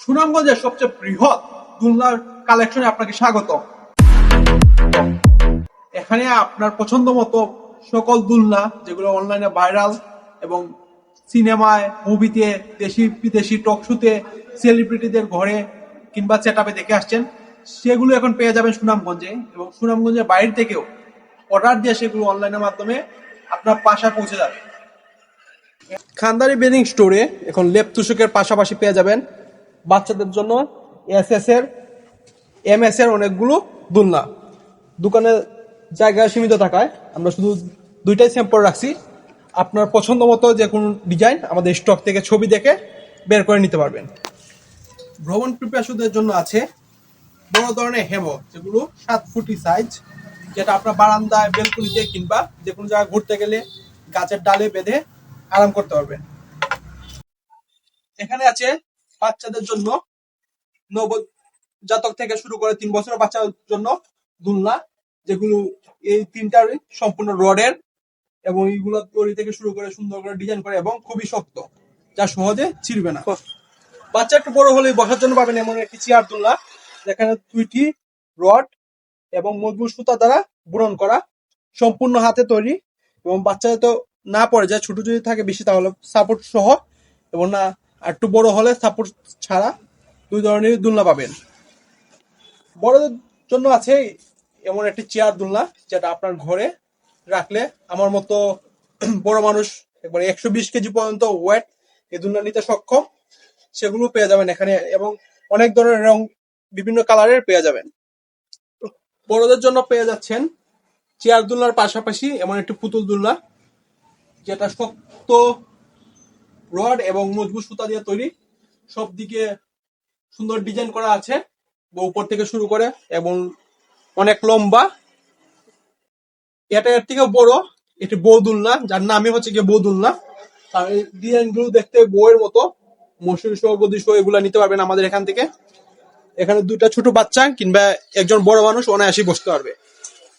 সুনামগঞ্জের সবচেয়ে বৃহৎ দুলনার কালেকশনে আপনাকে স্বাগত। এখানে আপনার পছন্দ মতো সকল দুলনা যেগুলো অনলাইনে ভাইরাল এবং সিনেমায়, মুভিতে, দেশি বিদেশি টক শোতে, সেলিব্রিটিদের ঘরে কিংবা সেটআপে দেখে আসছেন, সেগুলো এখন পেয়ে যাবেন সুনামগঞ্জে, এবং সুনামগঞ্জের বাইরে থেকেও অর্ডার দিয়ে সেগুলো অনলাইনের মাধ্যমে আপনার বাসায় পৌঁছে যাবে। খানদারি বেডিং স্টোরে এখন লেপ তুষকের পাশাপাশি পেয়ে যাবেন বাচ্চাদের জন্য এসএস এর, এমএস এর অনেকগুলো দুলনা। দোকানের জায়গা সীমিত থাকায় আমরা শুধু দুইটাই স্যাম্পল রাখছি। আপনার পছন্দ মতো যে কোনো ডিজাইন আমাদের স্টক থেকে ছবি দেখে বের করে নিতে পারবেন। ভ্রমণ পিপাসুদের জন্য আছে বড় ধরনের হেমো, যেগুলো 7 ফুটি সাইজ, যেটা আপনার বারান্দায়, বেলকনিতে কিংবা যে কোনো জায়গায় ঘুরতে গেলে গাছের ডালে বেঁধে আরাম করতে পারবেন। এখানে আছে বাচ্চাদের জন্য নবজাতক থেকে শুরু করে 3 বছরের বাচ্চার জন্য দুলনা, যেগুলো এই তিনটারই সম্পূর্ণ রডের, এবং এইগুলো তৈরি থেকে শুরু করে সুন্দর করে ডিজাইন করে এবং খুবই শক্ত, যা সহজে ছিঁড়বে না। বাচ্চা একটু বড় হলে বসার জন্য পাবেন এমন একটি চেয়ার দুলনা, যেখানে 2টি রড এবং মজবুত সুতা দ্বারা বুনন করা, সম্পূর্ণ হাতে তৈরি, এবং বাচ্চা তো না পড়ে যায়, ছোট যদি থাকে বেশি তাহলে সাপোর্ট সহ, এবং না একটু বড় হলে সাপোর্ট ছাড়া, দুই ধরনের দুলনা পাবেন। বড়দের জন্য আছে এমন একটি চেয়ার দুলনা, যেটা আপনার ঘরে রাখলে আমার মতো বড় মানুষ একবার 120 কেজি পর্যন্ত ওয়েট এই দুলনা নিতে সক্ষম, সেগুলো পেয়ে যাবেন এখানে, এবং অনেক ধরনের রং, বিভিন্ন কালারের পেয়ে যাবেন। বড়দের জন্য পেয়ে যাচ্ছেন চেয়ার দুলনার পাশাপাশি এমন একটি পুতুল দুলনা, যেটা শক্ত রড এবং মজবুত সুতা দিয়ে তৈরি, সব দিকে সুন্দর ডিজাইন করা আছে, উপর থেকে শুরু করে, এবং অনেক লম্বা। এটা এর থেকে বড় এটি বউ দুলনা, যার নামই হচ্ছে গিয়ে বউ দুলনা। আর এই ডিজাইন গুলো দেখতে বউয়ের মতো, মসুরি সহ, গদি সহ এগুলা নিতে পারবেন আমাদের এখান থেকে। এখানে দুইটা ছোট বাচ্চা কিংবা একজন বড় মানুষ অনায়াসে বসতে পারবে।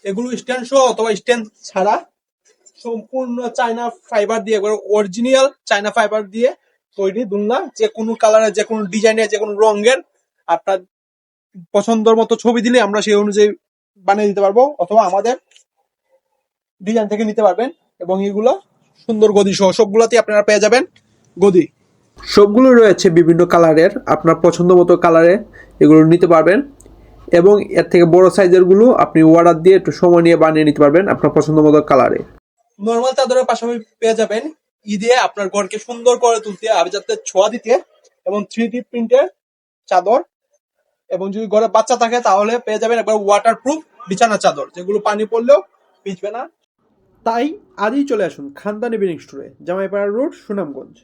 এগুলো স্ট্যান্ড সহ অথবা স্ট্যান্ড ছাড়া সম্পূর্ণ চায়না ফাইবার দিয়ে, অরিজিনাল চায়না ফাইবার দিয়ে তৈরি দুলনা, যে কোনো কালারের, যে কোনো ডিজাইনের, যে কোনো রঙের আপনার পছন্দের মতো ছবি দিলে আমরা সেই অনুযায়ী বানিয়ে দিতে পারবো, অথবা আমাদের ডিজাইন থেকে নিতে পারবেন। এবং এগুলো সুন্দর গদি সহ সবগুলোতে আপনারা পেয়ে যাবেন গদি। সবগুলো রয়েছে বিভিন্ন কালারের, আপনার পছন্দ মতো কালারে এগুলো নিতে পারবেন, এবং এর থেকে বড় সাইজের গুলো আপনি অর্ডার দিয়ে একটু সময় নিয়ে বানিয়ে নিতে পারবেন আপনার পছন্দ মতো কালারে। নর্মাল চাদরের পাশাপাশি পেয়ে যাবেন ঈদে আপনার ঘরকে সুন্দর করে তুলতে, আভিজাত্যে ছোঁয়া দিতে, এবং 3D প্রিন্টের চাদর, এবং যদি ঘরে বাচ্চা থাকে তাহলে পেয়ে যাবেন একবার ওয়াটারপ্রুফ বিছানা চাদর, যেগুলো পানি পড়লেও ভিজবে না। তাই আজই চলে আসুন খানদানি বেডিং স্টোরে, জামাইপাড়া রোড, সুনামগঞ্জ।